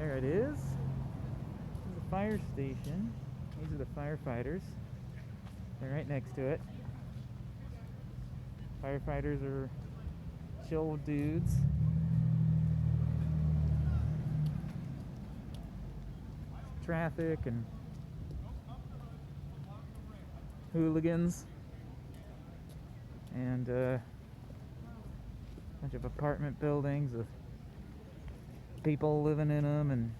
There it is. There's a fire station. These are the firefighters. They're right next to it. Firefighters are chill dudes. Traffic and hooligans and a bunch of apartment buildings with people living in them and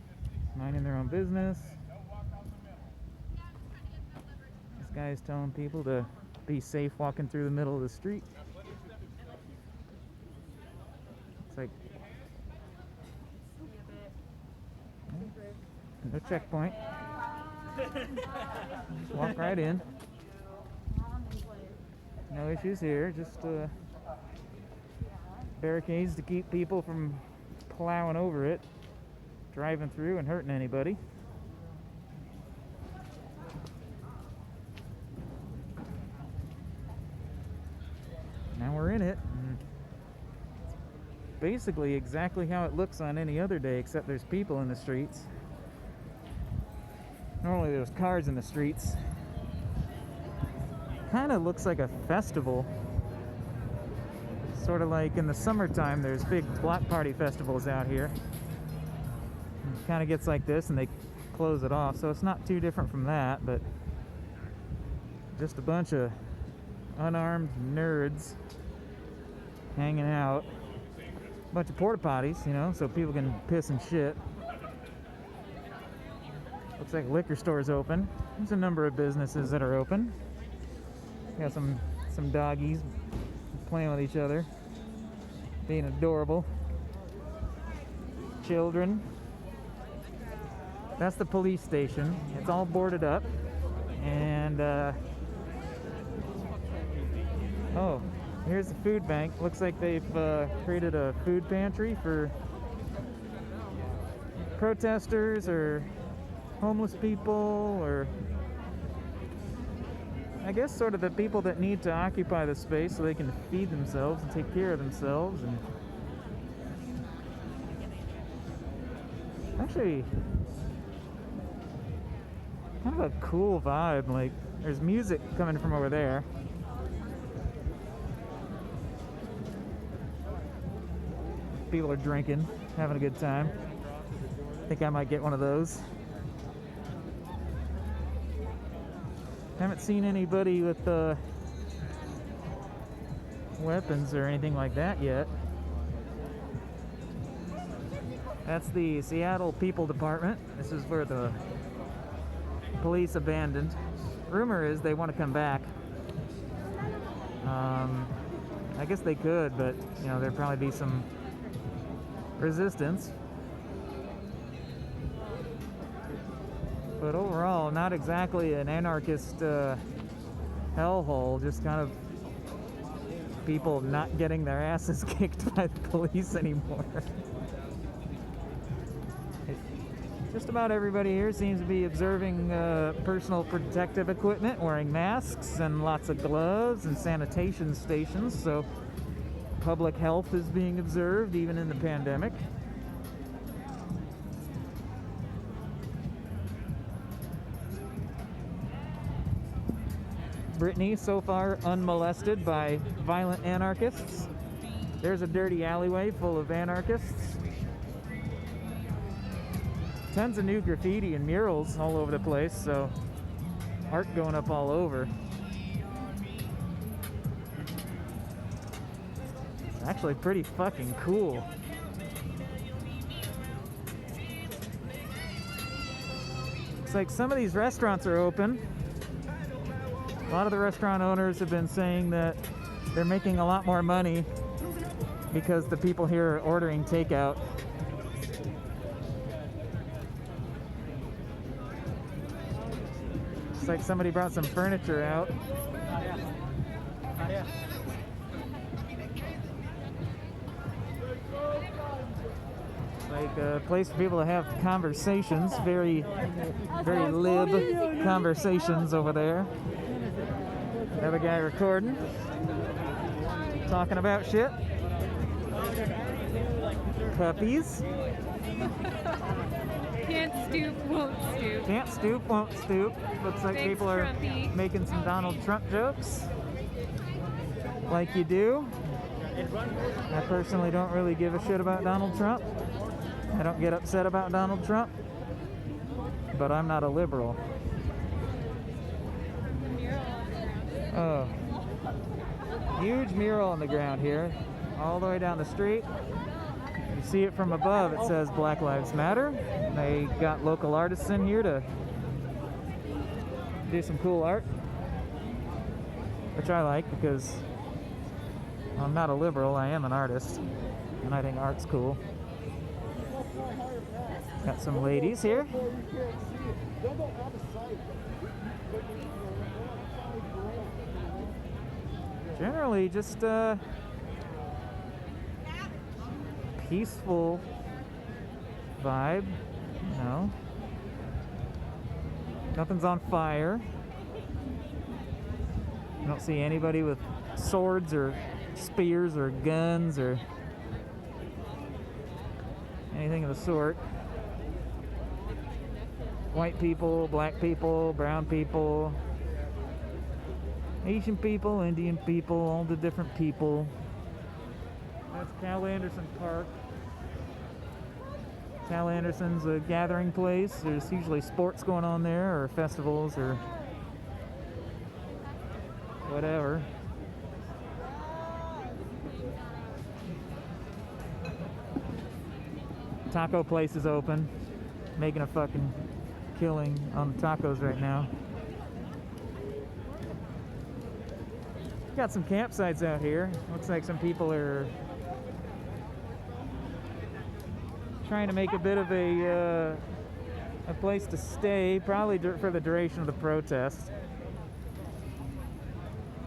minding their own business. This guy is telling people to be safe walking through the middle of the street. It's like no checkpoint. Just walk right in. No issues here, just barricades to keep people from plowing over it, driving through and hurting anybody. Now we're in it. And basically exactly how it looks on any other day, except there's people in the streets. Normally there's cars in the streets. Kind of looks like a festival. Sort of like in the summertime, there's big block party festivals out here. It kind of gets like this and they close it off, so it's not too different from that, but just a bunch of unarmed nerds hanging out. A bunch of porta potties, you know, so people can piss and shit. Looks like liquor stores open. There's a number of businesses that are open. Got some doggies playing with each other, being adorable. Children. That's the police station. It's all boarded up. And oh, here's the food bank. Looks like they've created a food pantry for protesters or homeless people, or I guess sort of the people that need to occupy the space so they can feed themselves and take care of themselves. And actually kind of a cool vibe. Like there's music coming from over there. People are drinking, having a good time. I think I might get one of those. Haven't seen anybody with weapons or anything like that yet. That's the Seattle People Department. This is where the police abandoned. Rumor is they want to come back. I guess they could, but you know, there'd probably be some resistance. But overall, not exactly an anarchist hellhole, just kind of people not getting their asses kicked by the police anymore. Just about everybody here seems to be observing personal protective equipment, wearing masks and lots of gloves and sanitation stations, so public health is being observed even in the pandemic. Brittany, so far unmolested by violent anarchists. There's a dirty alleyway full of anarchists. Tons of new graffiti and murals all over the place, so art going up all over. It's actually pretty fucking cool. Looks like some of these restaurants are open. A lot of the restaurant owners have been saying that they're making a lot more money because the people here are ordering takeout. Looks like somebody brought some furniture out. Like a place for people to have conversations, very lib conversations over there. Another guy recording, talking about shit. Puppies. Can't stoop, won't stoop. Can't stoop, won't stoop. Looks like Big people are Trumpy. making some Donald Trump jokes. Like you do. I personally don't really give a shit about Donald Trump. I don't get upset about Donald Trump. But I'm not a liberal. Oh. Huge mural on the ground here. All the way down the street. You see it from above, it says Black Lives Matter. They got local artists in here to do some cool art, which I like because I'm not a liberal, I am an artist, and I think art's cool. Got some ladies here. Generally just peaceful vibe, you know. Nothing's on fire. You don't see anybody with swords or spears or guns or anything of the sort. White people, black people, brown people, Asian people, Indian people, all the different people. That's Cal Anderson Park. Cal Anderson's a gathering place. There's usually sports going on there, or festivals, or whatever. Taco place is open, making a fucking killing on the tacos right now. Got some campsites out here. Looks like some people are trying to make a bit of a place to stay, probably for the duration of the protest.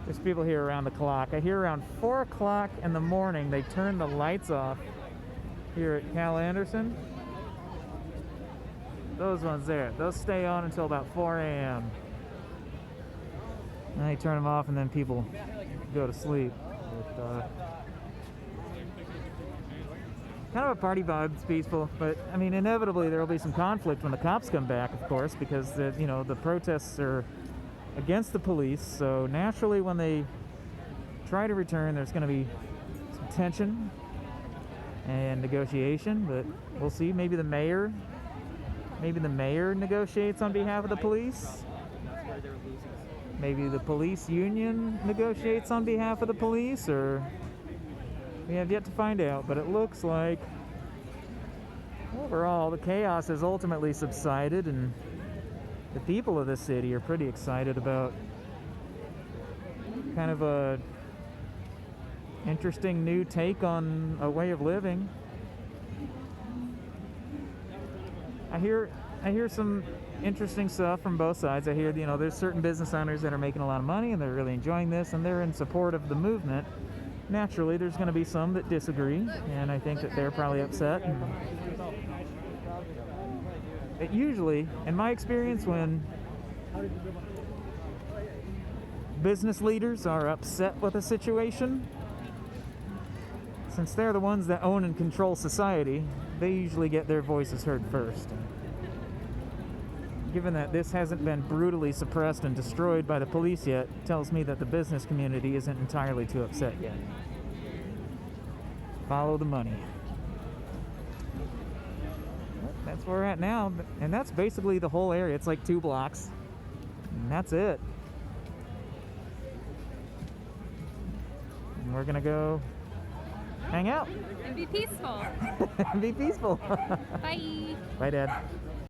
There's people here around the clock. I hear around 4 o'clock in the morning they turn the lights off here at Cal Anderson. Those ones there, those stay on until about 4 a.m. And they turn them off and then people go to sleep. But, kind of a party vibe. It's peaceful, but I mean, inevitably there will be some conflict when the cops come back, of course, because the protests are against the police. So naturally, when they try to return, there's going to be some tension and negotiation. But we'll see. Maybe the mayor negotiates on behalf of the police. Maybe the police union negotiates on behalf of the police, or we have yet to find out. But it looks like overall the chaos has ultimately subsided, and the people of this city are pretty excited about kind of a interesting new take on a way of living. I hear some interesting stuff from both sides. I hear, there's certain business owners that are making a lot of money and they're really enjoying this and they're in support of the movement. Naturally, there's going to be some that disagree, and I think that they're probably upset. It usually, in my experience, when business leaders are upset with a situation, since they're the ones that own and control society, they usually get their voices heard first. Given that this hasn't been brutally suppressed and destroyed by the police yet, tells me that the business community isn't entirely too upset yet. Follow the money. That's where we're at now, and that's basically the whole area. It's like 2 blocks, and that's it. And we're gonna go hang out. And be peaceful. Be peaceful. Bye. Bye, Dad.